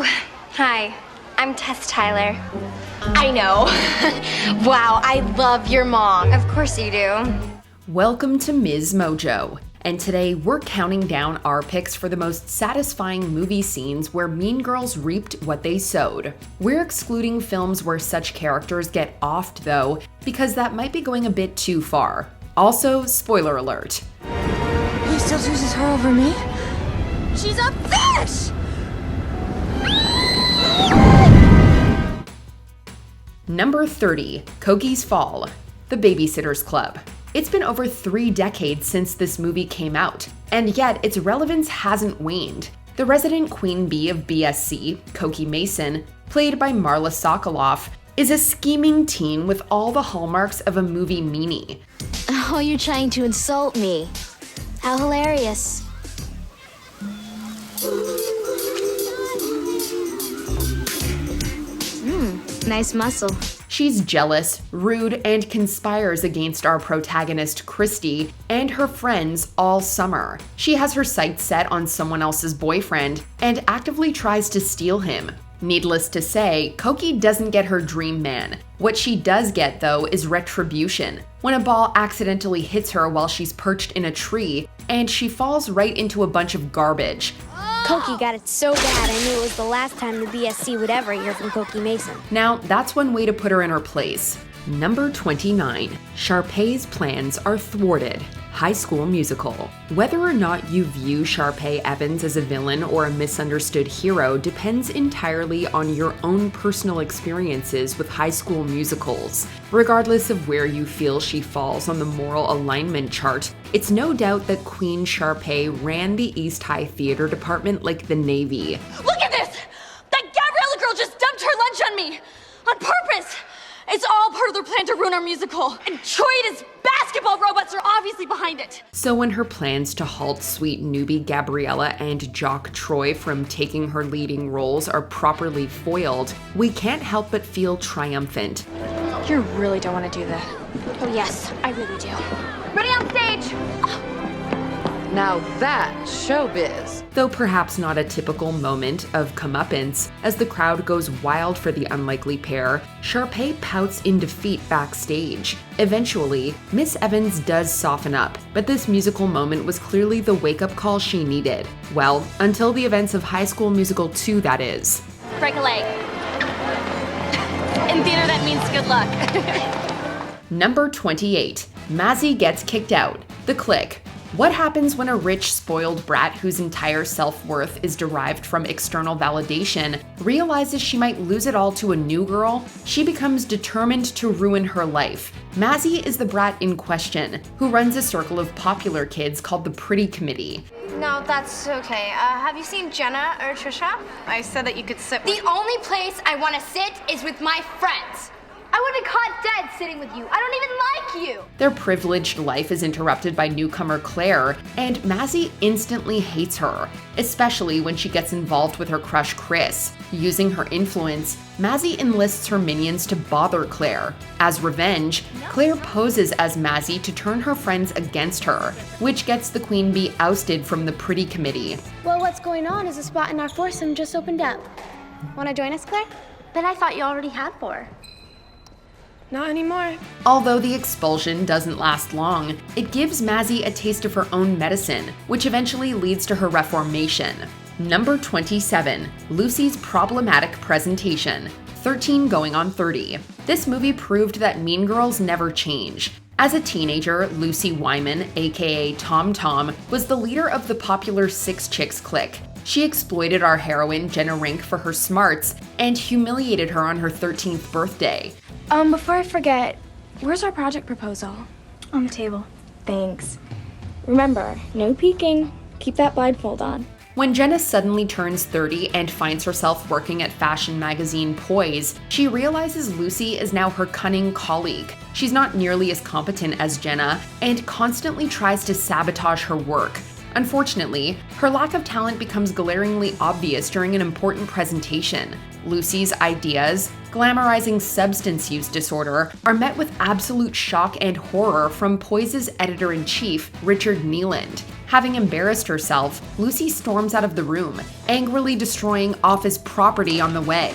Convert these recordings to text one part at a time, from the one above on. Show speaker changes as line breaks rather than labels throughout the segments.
Oh, hi. I'm Tess Tyler. I know. Wow, I love your mom. Of course you do.
Welcome to MsMojo, and today we're counting down our picks for the most satisfying movie scenes where mean girls reaped what they sowed. We're excluding films where such characters get offed though, because that might be going a bit too far. Also, spoiler alert.
He still chooses her over me? She's a fish!
Number 30, Koki's Fall, The Babysitter's Club. It's been over 3 decades since this movie came out, and yet its relevance hasn't waned. The resident queen bee of BSC, Koki Mason, played by Marla Sokoloff, is a scheming teen with all the hallmarks of a movie meanie.
Oh, you're trying to insult me. How hilarious. Nice muscle.
She's jealous, rude, and conspires against our protagonist, Christy, and her friends all summer. She has her sights set on someone else's boyfriend and actively tries to steal him. Needless to say, Koki doesn't get her dream man. What she does get, though, is retribution, when a ball accidentally hits her while she's perched in a tree, and she falls right into a bunch of garbage.
Koki got it so bad I knew it was the last time the BSC would ever hear from Koki Mason.
Now, that's one way to put her in her place. Number 29. Sharpay's plans are thwarted. High School Musical. Whether or not you view Sharpay Evans as a villain or a misunderstood hero depends entirely on your own personal experiences with high school musicals. Regardless of where you feel she falls on the moral alignment chart, it's no doubt that Queen Sharpay ran the East High Theater department like the Navy.
Look at this! That Gabriella girl just dumped her lunch on me! On purpose! It's all part of their plan to ruin our musical. And Troy's basketball robots are obviously behind it.
So when her plans to halt sweet newbie Gabriella and jock Troy from taking her leading roles are properly foiled, we can't help but feel triumphant.
You really don't want to do that.
Oh yes, I really do.
Ready on stage!
Now that's showbiz.
Though perhaps not a typical moment of comeuppance, as the crowd goes wild for the unlikely pair, Sharpay pouts in defeat backstage. Eventually, Miss Evans does soften up, but this musical moment was clearly the wake-up call she needed. Well, until the events of High School Musical 2, that is.
Break a leg. In theater, that means good luck.
Number 28. Mazzy gets kicked out. The Clique. What happens when a rich, spoiled brat whose entire self-worth is derived from external validation realizes she might lose it all to a new girl? She becomes determined to ruin her life. Mazzy is the brat in question, who runs a circle of popular kids called the Pretty Committee.
No, that's okay. Have you seen Jenna or Trisha? I said that you could sit with...
The only place I want to sit is with my friends. I would be caught dead sitting with you. I don't even like you.
Their privileged life is interrupted by newcomer Claire, and Mazzy instantly hates her, especially when she gets involved with her crush Chris. Using her influence, Mazzy enlists her minions to bother Claire. As revenge, Claire poses as Mazzy to turn her friends against her, which gets the queen bee ousted from the Pretty Committee.
Well, what's going on is a spot in our foursome just opened up. Want to join us, Claire?
But I thought you already had 4.
Not anymore.
Although the expulsion doesn't last long, it gives Mazzy a taste of her own medicine, which eventually leads to her reformation. Number 27. Lucy's problematic presentation. 13 going on 30. This movie proved that mean girls never change. As a teenager, Lucy Wyman, aka Tom Tom, was the leader of the popular Six Chicks clique. She exploited our heroine, Jenna Rink, for her smarts and humiliated her on her 13th birthday.
Before I forget, where's our project proposal? On the table. Thanks. Remember, no peeking. Keep that blindfold on.
When Jenna suddenly turns 30 and finds herself working at fashion magazine Poise, she realizes Lucy is now her cunning colleague. She's not nearly as competent as Jenna and constantly tries to sabotage her work. Unfortunately, her lack of talent becomes glaringly obvious during an important presentation. Lucy's ideas, glamorizing substance use disorder, are met with absolute shock and horror from Poise's editor-in-chief, Richard Neeland. Having embarrassed herself, Lucy storms out of the room, angrily destroying office property on the way.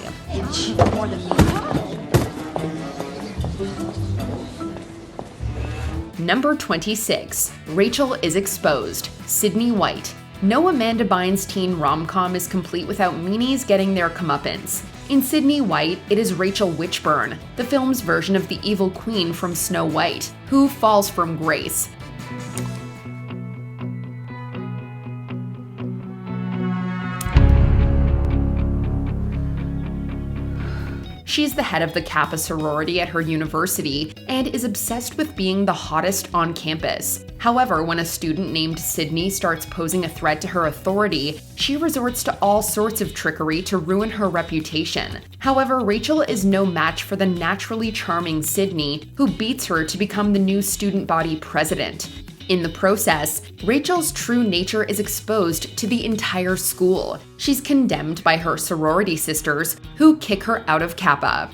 Number 26. Rachel is exposed. Sydney White. No Amanda Bynes teen rom-com is complete without meanies getting their comeuppance. In Sydney White, it is Rachel Witchburn, the film's version of the evil queen from Snow White, who falls from grace. She's the head of the Kappa sorority at her university and is obsessed with being the hottest on campus. However, when a student named Sydney starts posing a threat to her authority, she resorts to all sorts of trickery to ruin her reputation. However, Rachel is no match for the naturally charming Sydney, who beats her to become the new student body president. In the process, Rachel's true nature is exposed to the entire school. She's condemned by her sorority sisters, who kick her out of Kappa.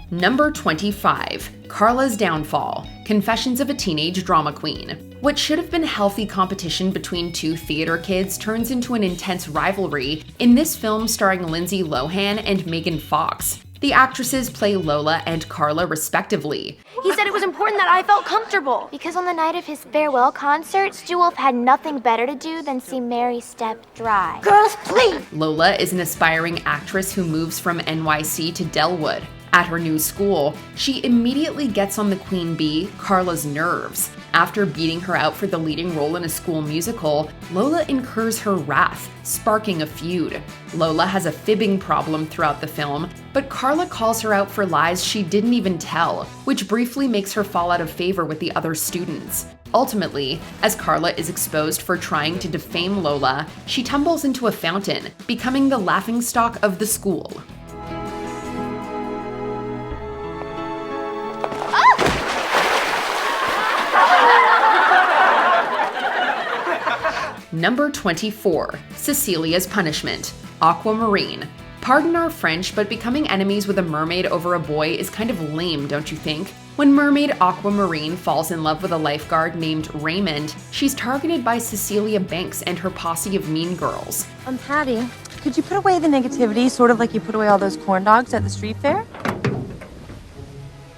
Number 25. Carla's Downfall. Confessions of a Teenage Drama Queen. What should have been healthy competition between two theater kids turns into an intense rivalry in this film starring Lindsay Lohan and Megan Fox. The actresses play Lola and Carla respectively.
He said it was important that I felt comfortable. Because on the night of his farewell concert, Stewolf had nothing better to do than see Mary step dry. Girls, please!
Lola is an aspiring actress who moves from NYC to Delwood. At her new school, she immediately gets on the queen bee, Carla's nerves. After beating her out for the leading role in a school musical, Lola incurs her wrath, sparking a feud. Lola has a fibbing problem throughout the film, but Carla calls her out for lies she didn't even tell, which briefly makes her fall out of favor with the other students. Ultimately, as Carla is exposed for trying to defame Lola, she tumbles into a fountain, becoming the laughingstock of the school. Number 24. Cecilia's Punishment. Aquamarine. Pardon our French, but becoming enemies with a mermaid over a boy is kind of lame, don't you think? When mermaid Aquamarine falls in love with a lifeguard named Raymond, she's targeted by Cecilia Banks and her posse of mean girls.
Patty, could you put away the negativity, sort of like you put away all those corn dogs at the street fair?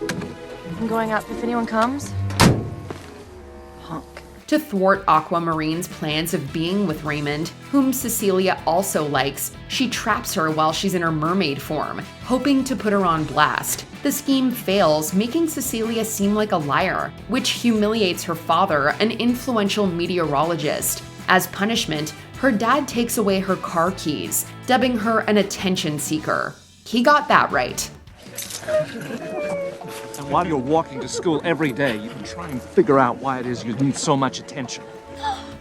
I'm going up if anyone comes. Honk.
To thwart Aquamarine's plans of being with Raymond, whom Cecilia also likes, she traps her while she's in her mermaid form, hoping to put her on blast. The scheme fails, making Cecilia seem like a liar, which humiliates her father, an influential meteorologist. As punishment, her dad takes away her car keys, dubbing her an attention seeker. He got that right.
And while you're walking to school every day, you can try and figure out why it is you need so much attention.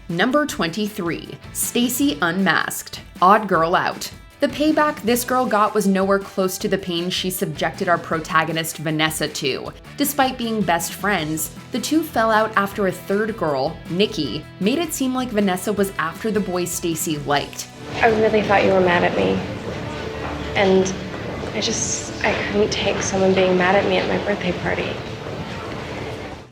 Number 23. Stacy Unmasked. Odd Girl Out. The payback this girl got was nowhere close to the pain she subjected our protagonist Vanessa to. Despite being best friends, the two fell out after a third girl, Nikki, made it seem like Vanessa was after the boy Stacy liked.
I really thought you were mad at me. And I couldn't take someone being mad at me at my birthday party.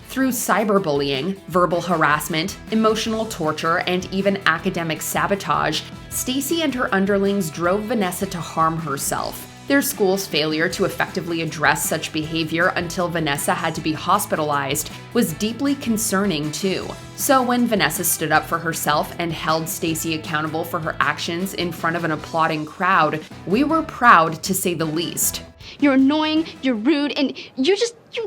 Through cyberbullying, verbal harassment, emotional torture, and even academic sabotage, Stacy and her underlings drove Vanessa to harm herself. Their school's failure to effectively address such behavior until Vanessa had to be hospitalized was deeply concerning too. So when Vanessa stood up for herself and held Stacy accountable for her actions in front of an applauding crowd, we were proud to say the least.
You're annoying, you're rude, and you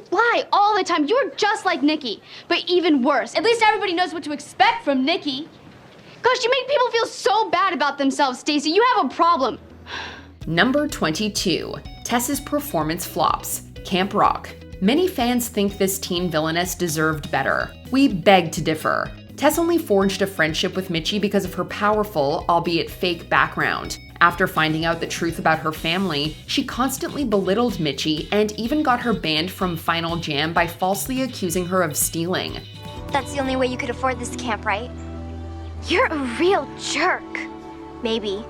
lie all the time. You're just like Nikki, but even worse. At least everybody knows what to expect from Nikki. Gosh, you make people feel so bad about themselves, Stacy. You have a problem.
Number 22. Tess's performance flops. Camp Rock. Many fans think this teen villainess deserved better. We beg to differ. Tess only forged a friendship with Mitchie because of her powerful, albeit fake, background. After finding out the truth about her family, she constantly belittled Mitchie and even got her banned from Final Jam by falsely accusing her of stealing.
That's the only way you could afford this camp, right? You're a real jerk. Maybe.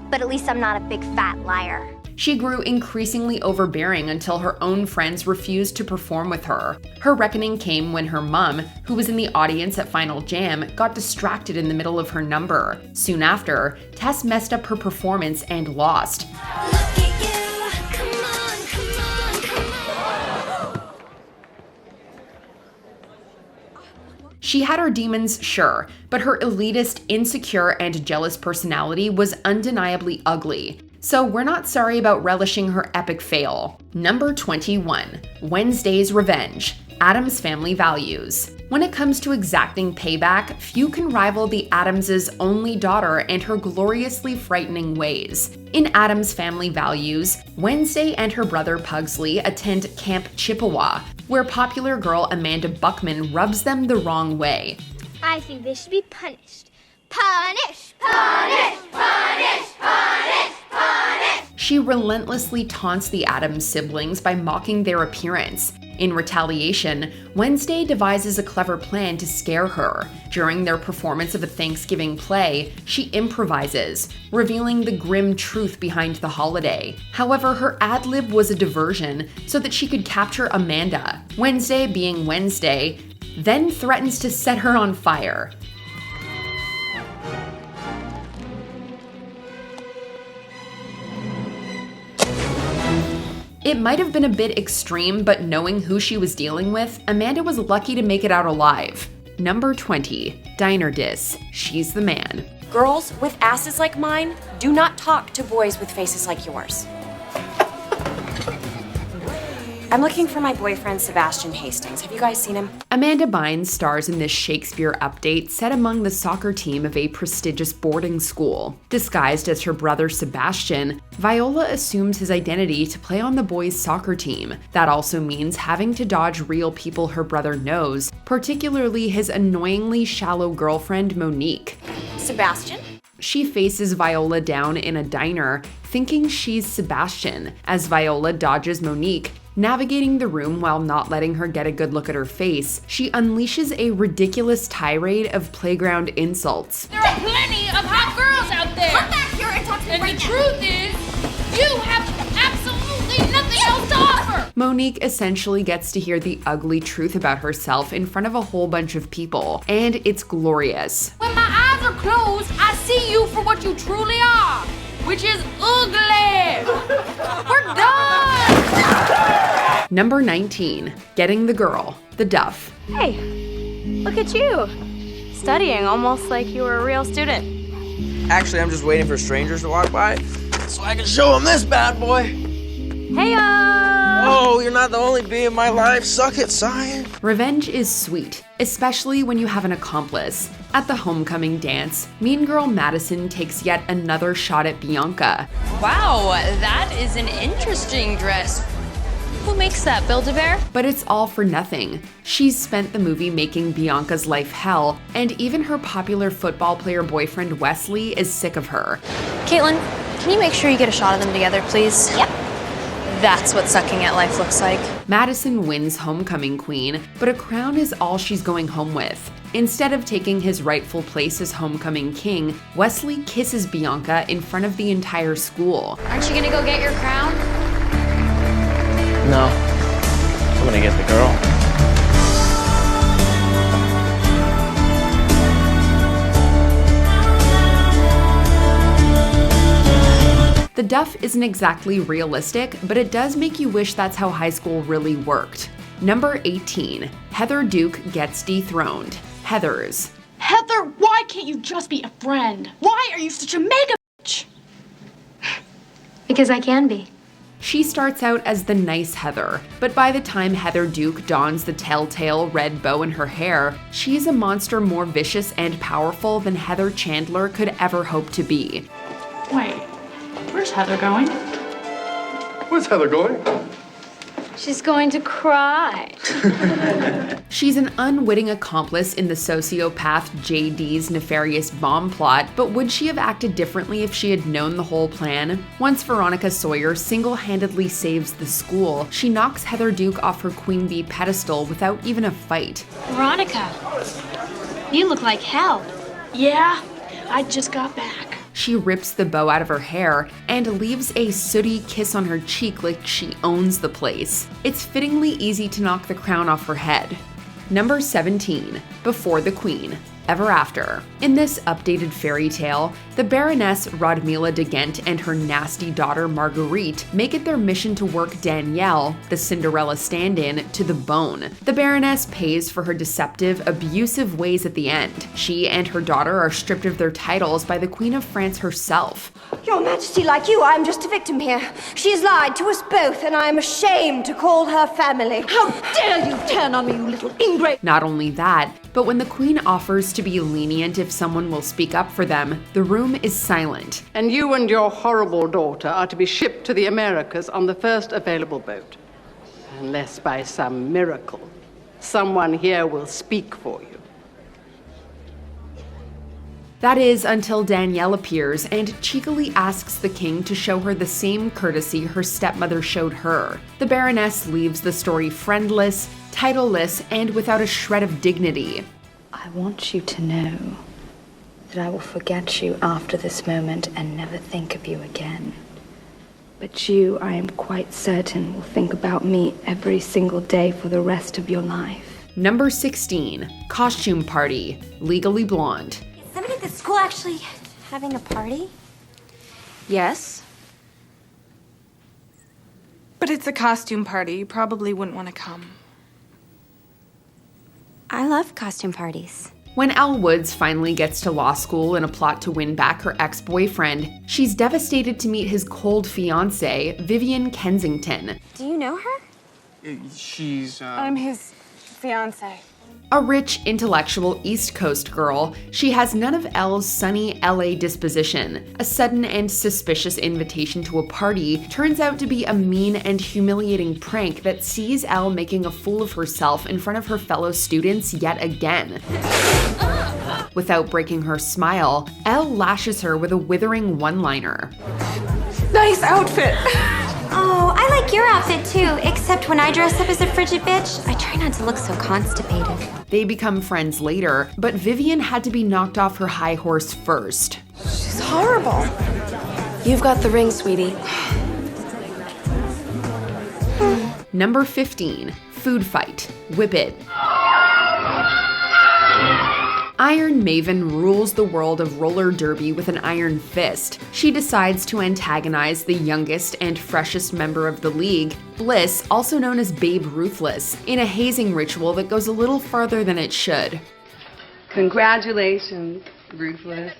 But at least I'm not a big fat liar.
She grew increasingly overbearing until her own friends refused to perform with her. Her reckoning came when her mom, who was in the audience at Final Jam, got distracted in the middle of her number. Soon after, Tess messed up her performance and lost. She had her demons, sure, but her elitist, insecure, and jealous personality was undeniably ugly. So we're not sorry about relishing her epic fail. Number 21. Wednesday's Revenge. Addams Family Values. When it comes to exacting payback, few can rival the Addams' only daughter and her gloriously frightening ways. In Addams Family Values, Wednesday and her brother Pugsley attend Camp Chippewa, where popular girl Amanda Buckman rubs them the wrong way.
I think they should be punished. Punish! Punish! Punish! Punish! Punish!
She relentlessly taunts the Addams siblings by mocking their appearance. In retaliation, Wednesday devises a clever plan to scare her. During their performance of a Thanksgiving play, she improvises, revealing the grim truth behind the holiday. However, her ad-lib was a diversion so that she could capture Amanda. Wednesday, being Wednesday, then threatens to set her on fire. It might have been a bit extreme, but knowing who she was dealing with, Amanda was lucky to make it out alive. Number 20. Diner Diss. She's the man.
Girls with asses like mine do not talk to boys with faces like yours. I'm looking for my boyfriend, Sebastian Hastings. Have you guys seen him?
Amanda Bynes stars in this Shakespeare update set among the soccer team of a prestigious boarding school. Disguised as her brother Sebastian, Viola assumes his identity to play on the boys' soccer team. That also means having to dodge real people her brother knows, particularly his annoyingly shallow girlfriend Monique.
Sebastian?
She faces Viola down in a diner, thinking she's Sebastian, as Viola dodges Monique. Navigating the room while not letting her get a good look at her face, she unleashes a ridiculous tirade of playground insults.
There are plenty of hot girls out there!
Come back here and talk to me
And
right
the
now.
truth is, you have absolutely nothing else to offer!
Monique essentially gets to hear the ugly truth about herself in front of a whole bunch of people, and it's glorious.
When my eyes are closed, I see you for what you truly are, which is ugly! We're done!
Number 19. Getting the Girl. The Duff.
Hey, look at you. Studying almost like you were a real student.
Actually, I'm just waiting for strangers to walk by so I can show them this bad boy.
Hey-o!
Oh, you're not the only bee in my life. Suck it, Cyan.
Revenge is sweet, especially when you have an accomplice. At the homecoming dance, mean girl Madison takes yet another shot at Bianca.
Wow, that is an interesting dress. Who makes that, Build-A-Bear?
But it's all for nothing. She's spent the movie making Bianca's life hell, and even her popular football player boyfriend Wesley is sick of her.
Caitlin, can you make sure you get a shot of them together, please?
Yep.
That's what sucking at life looks like.
Madison wins homecoming queen, but a crown is all she's going home with. Instead of taking his rightful place as homecoming king, Wesley kisses Bianca in front of the entire school.
Aren't you gonna go get your crown?
No, I'm gonna get the girl.
The Duff isn't exactly realistic, but it does make you wish that's how high school really worked. Number 18. Heather Duke gets dethroned. Heathers.
Heather, why can't you just be a friend? Why are you such a mega bitch?
Because I can be.
She starts out as the nice Heather, but by the time Heather Duke dons the telltale red bow in her hair, she's a monster more vicious and powerful than Heather Chandler could ever hope to be.
Wait, where's Heather going?
Where's Heather going?
She's going to cry.
She's an unwitting accomplice in the sociopath JD's nefarious bomb plot, but would she have acted differently if she had known the whole plan? Once Veronica Sawyer single-handedly saves the school, she knocks Heather Duke off her queen bee pedestal without even a fight.
Veronica, you look like hell.
Yeah, I just got back.
She rips the bow out of her hair and leaves a sooty kiss on her cheek like she owns the place. It's fittingly easy to knock the crown off her head. Number 17. Before the Queen. Ever After. In this updated fairy tale, the Baroness Radmila de Ghent and her nasty daughter Marguerite make it their mission to work Danielle, the Cinderella stand-in, to the bone. The Baroness pays for her deceptive, abusive ways at the end. She and her daughter are stripped of their titles by the Queen of France herself.
Your Majesty, like you, I am just a victim here. She has lied to us both, and I am ashamed to call her family. How dare you turn on me, you little ingrate!
Not only that, but when the Queen offers to be lenient if someone will speak up for them, the room is silent.
And you and your horrible daughter are to be shipped to the Americas on the first available boat. Unless by some miracle, someone here will speak for you.
That is until Danielle appears and cheekily asks the king to show her the same courtesy her stepmother showed her. The Baroness leaves the story friendless, titleless, and without a shred of dignity.
I want you to know that I will forget you after this moment and never think of you again. But you, I am quite certain, will think about me every single day for the rest of your life.
Number 16. Costume Party. Legally Blonde.
Is somebody at the school actually having a party?
Yes. But it's a costume party. You probably wouldn't want to come.
I love costume parties.
When Elle Woods finally gets to law school in a plot to win back her ex-boyfriend, she's devastated to meet his cold fiancée, Vivian Kensington.
Do you know her?
She's,
I'm his fiancé.
A rich, intellectual East Coast girl, she has none of Elle's sunny LA disposition. A sudden and suspicious invitation to a party turns out to be a mean and humiliating prank that sees Elle making a fool of herself in front of her fellow students yet again. Without breaking her smile, Elle lashes her with a withering one-liner.
Nice outfit!
Oh, I like your outfit too, except when I dress up as a frigid bitch, I try not to look so constipated.
They become friends later, but Vivian had to be knocked off her high horse first.
She's horrible.
You've got the ring, sweetie.
Number 15. Food Fight. Whip It. Iron Maven rules the world of roller derby with an iron fist. She decides to antagonize the youngest and freshest member of the league, Bliss, also known as Babe Ruthless, in a hazing ritual that goes a little farther than it should.
Congratulations, Ruthless.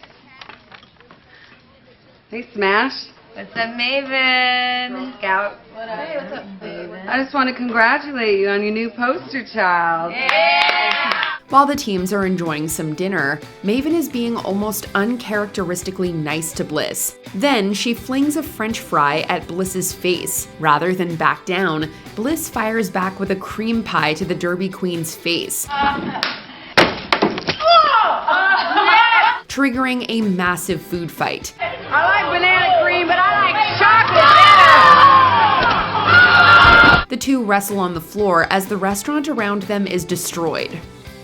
Hey, Smash.
What's up, Maven?
Girl Scout.
What up? Hey, what's up, Maven?
I just want to congratulate you on your new poster child.
Yeah!
While the teams are enjoying some dinner, Maven is being almost uncharacteristically nice to Bliss. Then she flings a French fry at Bliss's face. Rather than back down, Bliss fires back with a cream pie to the Derby Queen's face, triggering a massive food fight.
I like banana cream, but I like chocolate better!
The two wrestle on the floor as the restaurant around them is destroyed.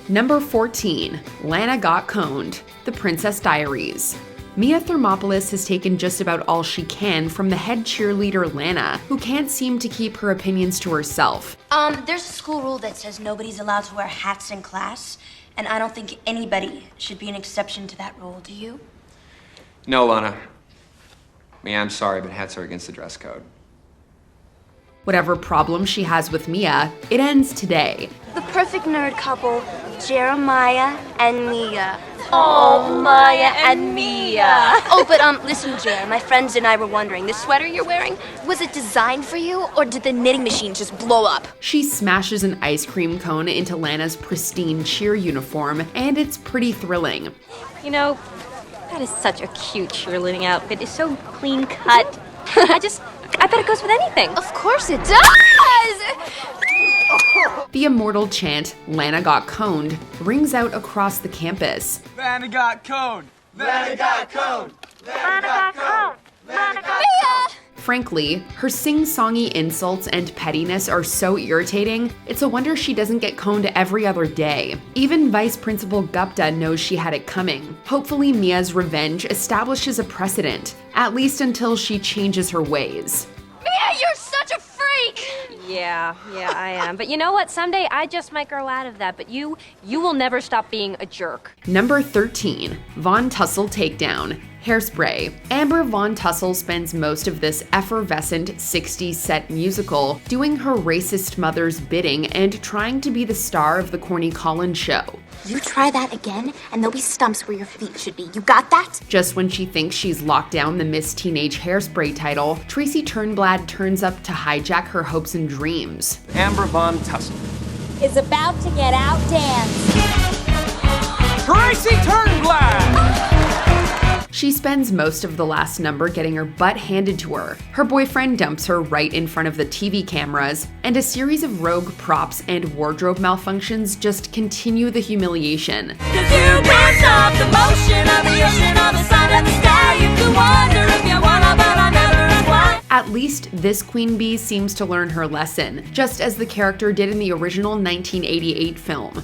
Number 14. Lana Got Coned. The Princess Diaries. Mia Thermopolis has taken just about all she can from the head cheerleader Lana, who can't seem to keep her opinions to herself.
There's a school rule that says nobody's allowed to wear hats in class, and I don't think anybody should be an exception to that rule, do you?
No, Lana. I'm sorry, but hats are against the dress code.
Whatever problem she has with Mia, it ends today.
The perfect nerd couple, Jeremiah and Mia. Oh, Maya and Mia. Oh, but listen, Jer, my friends and I were wondering, this sweater you're wearing, was it designed for you, or did the knitting machine just blow up?
She smashes an ice cream cone into Lana's pristine cheer uniform, and it's pretty thrilling.
You know, that is such a cute cheerleading outfit. It's so clean cut. I bet it goes with anything.
Of course it does!
The immortal chant, Lana Got Coned, rings out across the campus.
Lana got coned! Lana got coned!
Lana got coned! Lana got coned!
frankly, her sing-songy insults and pettiness are so irritating, it's a wonder she doesn't get coned every other day. Even Vice Principal Gupta knows she had it coming. Hopefully Mia's revenge establishes a precedent, at least until she changes her ways.
Mia, you're such a freak! Yeah, I am. But you know what? Someday I just might grow out of that. But you will never stop being a jerk.
Number 13, Von Tussle takedown. Hairspray. Amber Von Tussle spends most of this effervescent 60s set musical doing her racist mother's bidding and trying to be the star of the Corny Collins show.
You try that again, and there'll be stumps where your feet should be. You got that?
Just when she thinks she's locked down the Miss Teenage Hairspray title, Tracy Turnblad turns up to hijack her hopes and dreams.
Amber Von Tussle
is about to get outdanced.
Tracy Turnblad!
She spends most of the last number getting her butt handed to her. Her boyfriend dumps her right in front of the TV cameras, and a series of rogue props and wardrobe malfunctions just continue the humiliation.
"'Cause you can't stop the motion of the ocean or the sun of the sky. You can wonder if you wanna, but I never ask why."
At least this queen bee seems to learn her lesson, just as the character did in the original 1988 film.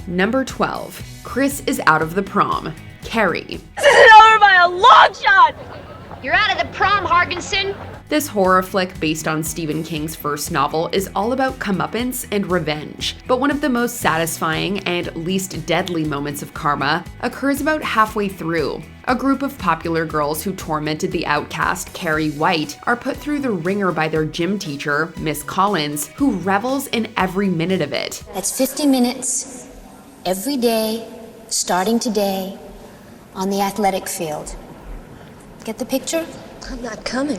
Number 12. Chris is out of the prom. Carrie.
This isn't over by a long shot!
You're out of the prom, Hargensen!
This horror flick based on Stephen King's first novel is all about comeuppance and revenge, but one of the most satisfying and least deadly moments of karma occurs about halfway through. A group of popular girls who tormented the outcast Carrie White are put through the ringer by their gym teacher, Miss Collins, who revels in every minute of it.
That's 50 minutes, every day, starting today, on the athletic field. Get the picture? I'm not coming.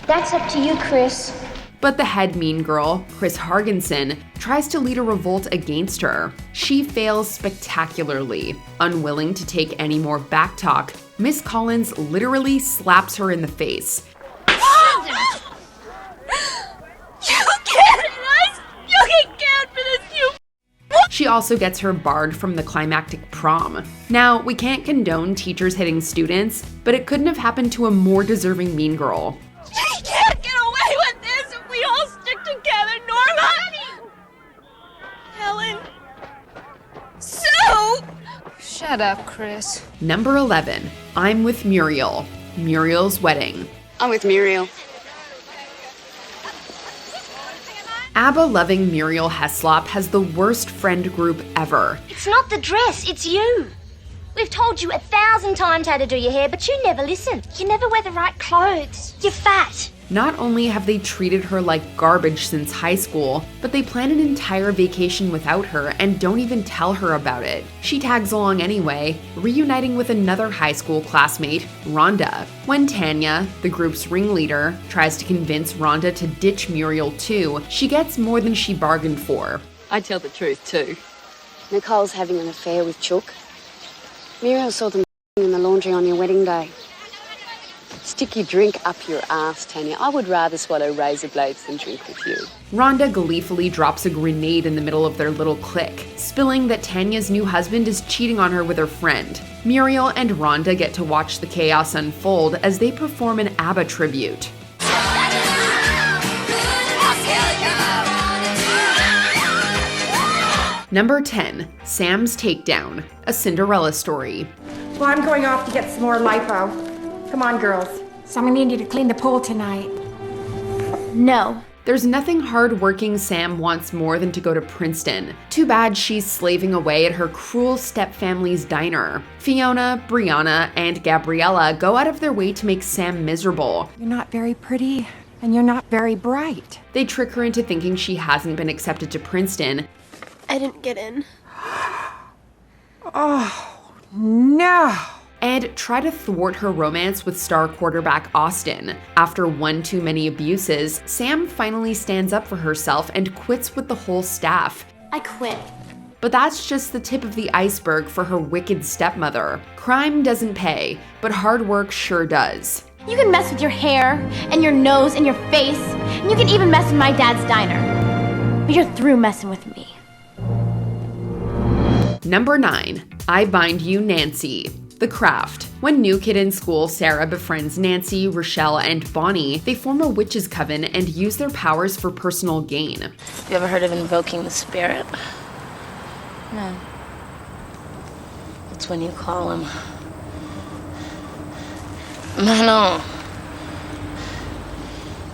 That's up to you, Chris.
But the head mean girl, Chris Hargensen, tries to lead a revolt against her. She fails spectacularly. Unwilling to take any more backtalk, Miss Collins literally slaps her in the face. She also gets her barred from the climactic prom. Now, we can't condone teachers hitting students, but it couldn't have happened to a more deserving mean girl.
We can't get away with this if we all stick together, Norma! Helen. Sue!
Shut up, Chris.
Number 11. I'm with Muriel. Muriel's wedding.
I'm with Muriel.
ABBA-loving Muriel Heslop has the worst friend group ever.
It's not the dress, it's you. We've told you 1,000 times how to do your hair, but you never listen. You never wear the right clothes. You're fat.
Not only have they treated her like garbage since high school, but they plan an entire vacation without her and don't even tell her about it. She tags along anyway, reuniting with another high school classmate, Rhonda. When Tanya, the group's ringleader, tries to convince Rhonda to ditch Muriel too, she gets more than she bargained for.
I tell the truth too. Nicole's having an affair with Chook. Muriel saw them in the laundry on your wedding day. Stick your drink up your ass, Tanya. I would rather swallow razor blades than drink with you.
Rhonda gleefully drops a grenade in the middle of their little clique, spilling that Tanya's new husband is cheating on her with her friend. Muriel and Rhonda get to watch the chaos unfold as they perform an ABBA tribute. Number 10. Sam's Takedown, a Cinderella story.
Well, I'm going off to get some more lipo. Come on, girls. Someone need you to clean the pool tonight.
No.
There's nothing hard-working Sam wants more than to go to Princeton. Too bad she's slaving away at her cruel stepfamily's diner. Fiona, Brianna, and Gabriella go out of their way to make Sam miserable.
You're not very pretty, and you're not very bright.
They trick her into thinking she hasn't been accepted to Princeton.
I didn't get in.
Oh, no.
And try to thwart her romance with star quarterback Austin. After one too many abuses, Sam finally stands up for herself and quits with the whole staff.
I quit.
But that's just the tip of the iceberg for her wicked stepmother. Crime doesn't pay, but hard work sure does.
You can mess with your hair, and your nose, and your face, and you can even mess with my dad's diner. But you're through messing with me.
Number 9. I Bind You, Nancy. The Craft. When new kid in school Sarah befriends Nancy, Rochelle, and Bonnie, they form a witches' coven and use their powers for personal gain.
You ever heard of invoking the spirit? No. It's when you call him. No.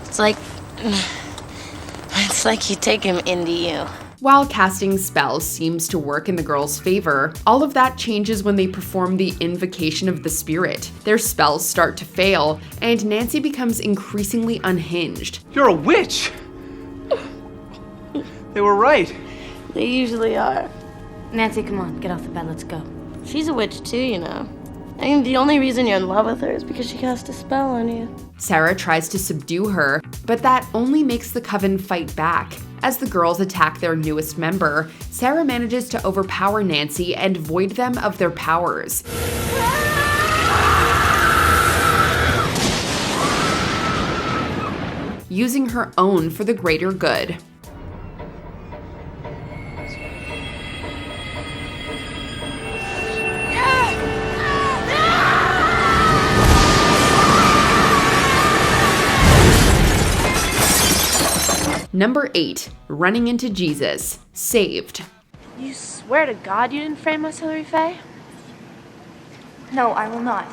It's like you take him into you.
While casting spells seems to work in the girls' favor, all of that changes when they perform the invocation of the spirit. Their spells start to fail, and Nancy becomes increasingly unhinged.
You're a witch! They were right.
They usually are. Nancy, come on, get off the bed, let's go. She's a witch too, you know. I mean, the only reason you're in love with her is because she cast a spell on you.
Sarah tries to subdue her, but that only makes the coven fight back. As the girls attack their newest member, Sarah manages to overpower Nancy and void them of their powers. Using her own for the greater good. Number 8. Running into Jesus. Saved.
You swear to God you didn't frame us, Hilary Faye?
No, I will not.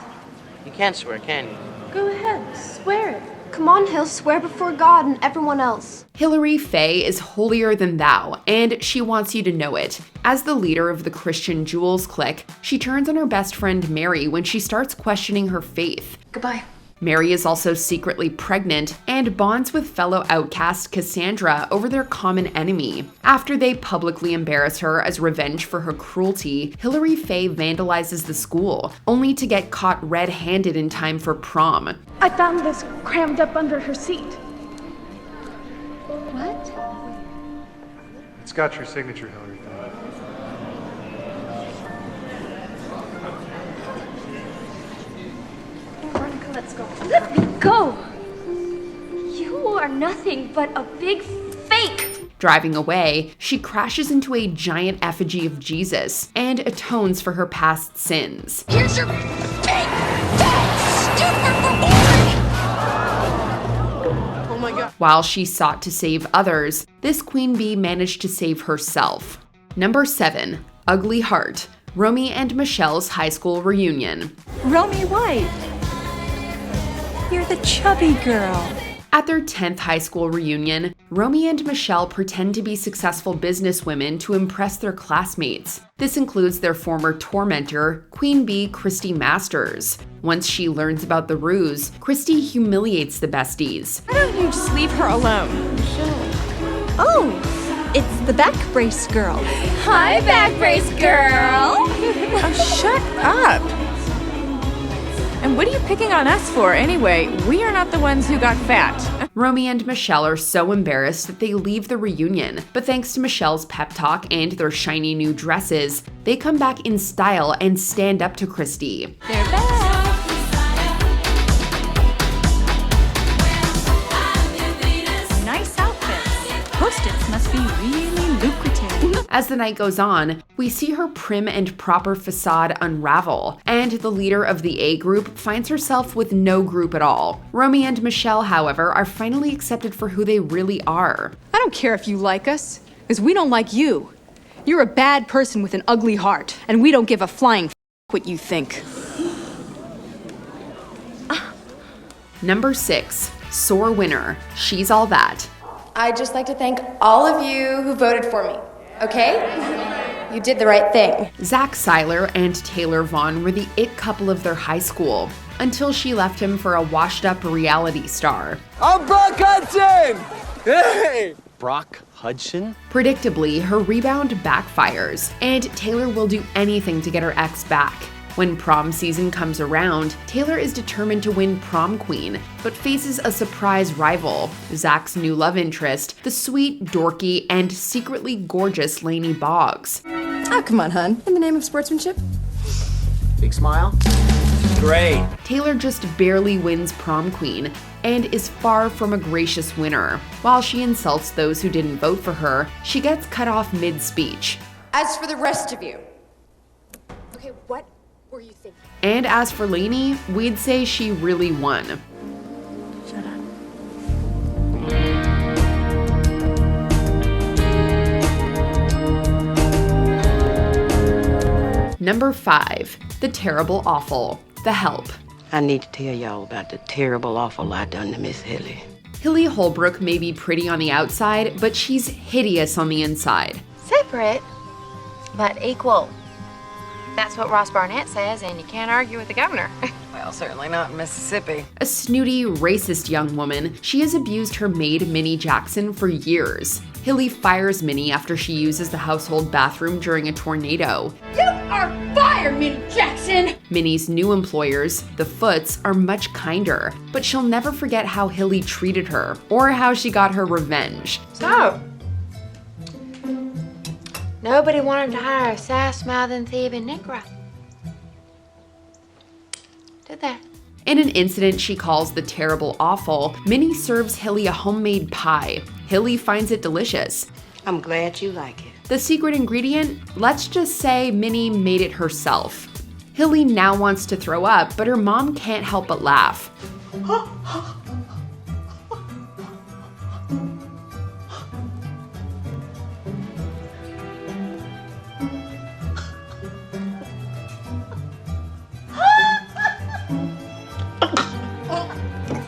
You can't swear, can you?
Go ahead, swear it. Come on, Hill, swear before God and everyone else.
Hilary Faye is holier than thou, and she wants you to know it. As the leader of the Christian Jules clique, she turns on her best friend Mary when she starts questioning her faith.
Goodbye.
Mary is also secretly pregnant and bonds with fellow outcast Cassandra over their common enemy. After they publicly embarrass her as revenge for her cruelty, Hilary Faye vandalizes the school, only to get caught red-handed in time for prom.
I found this crammed up under her seat.
What?
It's got your signature, Hilary Faye.
Let's go.
Let me go! You are nothing but a big fake!
Driving away, she crashes into a giant effigy of Jesus and atones for her past sins.
Here's your fake, fat, stupid
Oh my God. While she sought to save others, this queen bee managed to save herself. Number 7. Ugly Heart. Romy and Michelle's high school reunion.
Romy White. You're the chubby girl.
At their 10th high school reunion, Romy and Michelle pretend to be successful businesswomen to impress their classmates. This includes their former tormentor, Queen Bee Christy Masters. Once she learns about the ruse, Christy humiliates the besties.
Why don't you just leave her alone? Oh, it's the back brace girl.
Hi, back brace girl.
Oh, shut up. And what are you picking on us for anyway? We are not the ones who got fat.
Romy and Michelle are so embarrassed that they leave the reunion, but thanks to Michelle's pep talk and their shiny new dresses, they come back in style and stand up to Christy.
They're back. Nice outfits. Post-its must be really lucrative.
As the night goes on, we see her prim and proper facade unravel, and the leader of the A group finds herself with no group at all. Romy and Michelle, however, are finally accepted for who they really are.
I don't care if you like us, because we don't like you. You're a bad person with an ugly heart, and we don't give a flying f what you think.
Number 6. Sore winner. She's all that.
I'd just like to thank all of you who voted for me. Okay? You did the right thing.
Zach Seiler and Taylor Vaughn were the it couple of their high school, until she left him for a washed-up reality star.
I'm Brock Hudson! Hey! Brock Hudson?
Predictably, her rebound backfires, and Taylor will do anything to get her ex back. When prom season comes around, Taylor is determined to win prom queen, but faces a surprise rival, Zach's new love interest, the sweet, dorky, and secretly gorgeous Lainey Boggs.
Oh, come on, hun. In the name of sportsmanship?
Big smile? Great.
Taylor just barely wins prom queen, and is far from a gracious winner. While she insults those who didn't vote for her, she gets cut off mid-speech.
As for the rest of you,
Okay, what were you thinking?
And as for Lainey, we'd say she really won.
Shut up.
Number 5, the terrible awful, the help.
I need to tell y'all about the terrible awful I done to Miss Hilly.
Hilly Holbrook may be pretty on the outside, but she's hideous on the inside.
Separate, but equal. That's what Ross Barnett says, and you can't argue with the governor.
Well, certainly not in Mississippi.
A snooty, racist young woman, she has abused her maid Minnie Jackson for years. Hilly fires Minnie after she uses the household bathroom during a tornado.
You are fired, Minnie Jackson!
Minnie's new employers, the Foots, are much kinder, but she'll never forget how Hilly treated her, or how she got her revenge.
So, nobody wanted to hire a sass-mouthing, thieving Negro. Did they?
In an incident she calls the terrible awful, Minnie serves Hilly a homemade pie. Hilly finds it delicious.
I'm glad you like it.
The secret ingredient? Let's just say Minnie made it herself. Hilly now wants to throw up, but her mom can't help but laugh.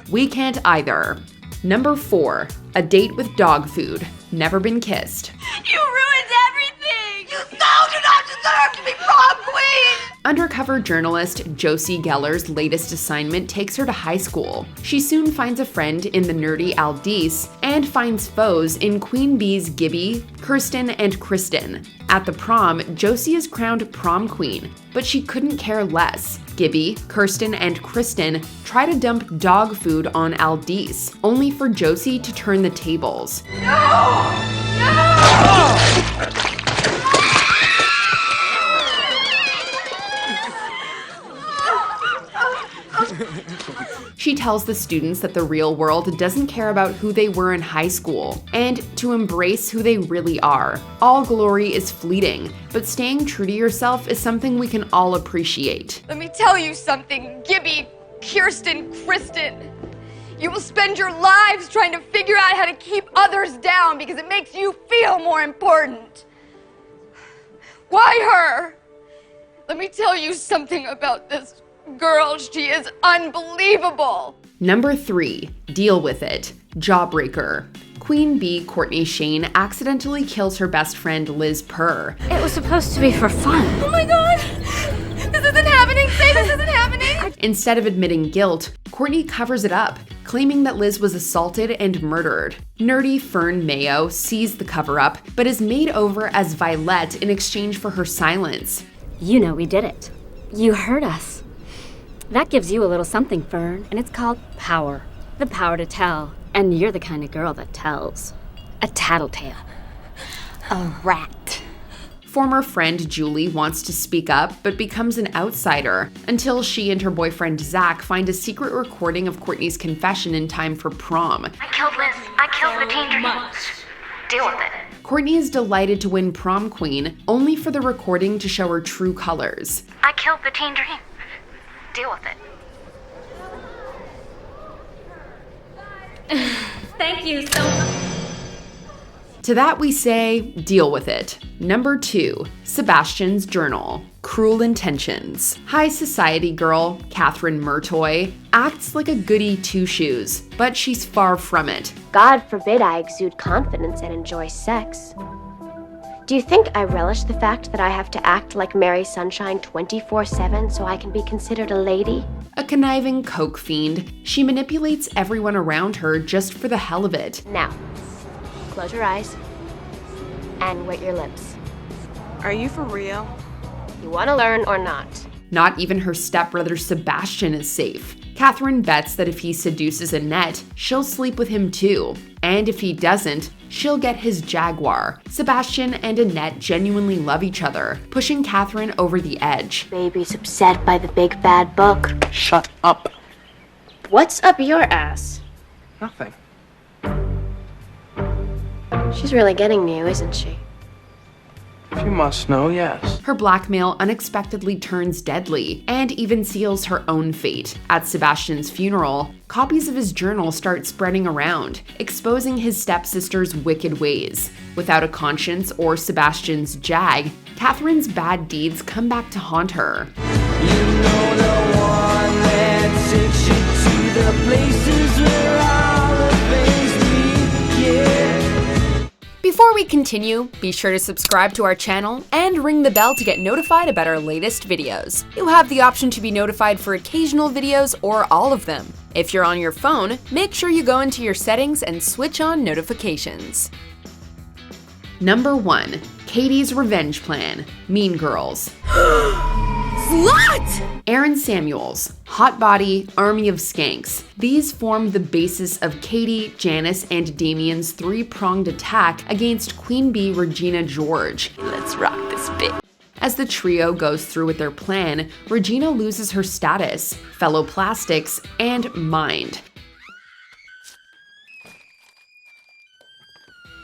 We can't either. Number 4, a date with dog food. Never been kissed.
You ruined everything! You so do not deserve to be prom queen!
Undercover journalist Josie Geller's latest assignment takes her to high school. She soon finds a friend in the nerdy Aldis and finds foes in Queen Bee's Gibby, Kirsten, and Kristen. At the prom, Josie is crowned prom queen, but she couldn't care less. Gibby, Kirsten, and Kristen try to dump dog food on Aldis, only for Josie to turn the tables. She tells the students that the real world doesn't care about who they were in high school, and to embrace who they really are. All glory is fleeting, but staying true to yourself is something we can all appreciate.
Let me tell you something, Gibby, Kirsten, Kristen. You will spend your lives trying to figure out how to keep others down because it makes you feel more important. Why her? Let me tell you something about this girl. She is unbelievable.
Number 3, deal with it. Jawbreaker. Queen Bee Courtney Shane accidentally kills her best friend Liz Purr.
It was supposed to be for fun.
Oh my god! This isn't happening! Say this isn't happening!
Instead of admitting guilt, Courtney covers it up, claiming that Liz was assaulted and murdered. Nerdy Fern Mayo sees the cover-up, but is made over as Violet in exchange for her silence.
You know we did it. You heard us. That gives you a little something, Fern, and it's called power. The power to tell. And you're the kind of girl that tells. A tattletale. A rat.
Former friend Julie wants to speak up, but becomes an outsider, until she and her boyfriend Zach find a secret recording of Courtney's confession in time for prom.
I killed Liz. I killed the teen dream. Deal with it.
Courtney is delighted to win prom queen, only for the recording to show her true colors.
I killed the teen dream. Deal with it.
Thank you so much.
To that we say, deal with it. Number 2, Sebastian's journal. Cruel intentions. High society girl, Catherine Murtoy, acts like a goody two-shoes, but she's far from it.
God forbid I exude confidence and enjoy sex. Do you think I relish the fact that I have to act like Mary Sunshine 24/7 so I can be considered a lady?
A conniving coke fiend, she manipulates everyone around her just for the hell of it.
Now, close your eyes and wet your lips.
Are you for real?
You want to learn or not?
Not even her stepbrother Sebastian is safe. Catherine bets that if he seduces Annette, she'll sleep with him too. And if he doesn't, she'll get his Jaguar. Sebastian and Annette genuinely love each other, pushing Catherine over the edge.
Baby's upset by the big bad book.
Shut up.
What's up your ass?
Nothing.
She's really getting to you, isn't she?
If you must know, yes.
Her blackmail unexpectedly turns deadly and even seals her own fate. At Sebastian's funeral, copies of his journal start spreading around, exposing his stepsister's wicked ways. Without a conscience or Sebastian's jag, Catherine's bad deeds come back to haunt her.
You know the one that takes you to the places where all the things meet, yeah.
Before we continue, be sure to subscribe to our channel and ring the bell to get notified about our latest videos. You have the option to be notified for occasional videos or all of them. If you're on your phone, make sure you go into your settings and switch on notifications. Number 1. Cady's revenge plan. Mean Girls.
Slut!
Aaron Samuels, hot body, army of skanks. These form the basis of Cady, Janice, and Damien's three-pronged attack against Queen Bee Regina George.
Let's rock this bit.
As the trio goes through with their plan, Regina loses her status, fellow plastics, and mind.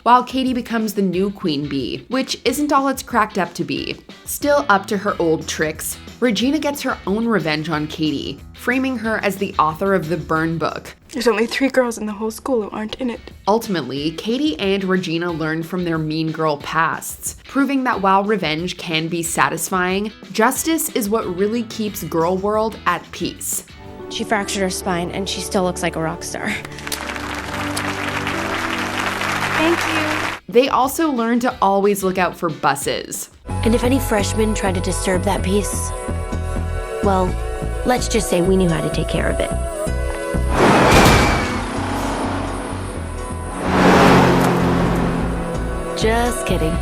While Cady becomes the new Queen Bee, which isn't all it's cracked up to be. Still up to her old tricks, Regina gets her own revenge on Cady, framing her as the author of the burn book.
There's only 3 girls in the whole school who aren't in it.
Ultimately, Cady and Regina learn from their mean girl pasts, proving that while revenge can be satisfying, justice is what really keeps girl world at peace.
She fractured her spine and she still looks like a rock star.
Thank you.
They also learn to always look out for buses.
And if any freshmen try to disturb that peace, well, let's just say we knew how to take care of it. Just kidding.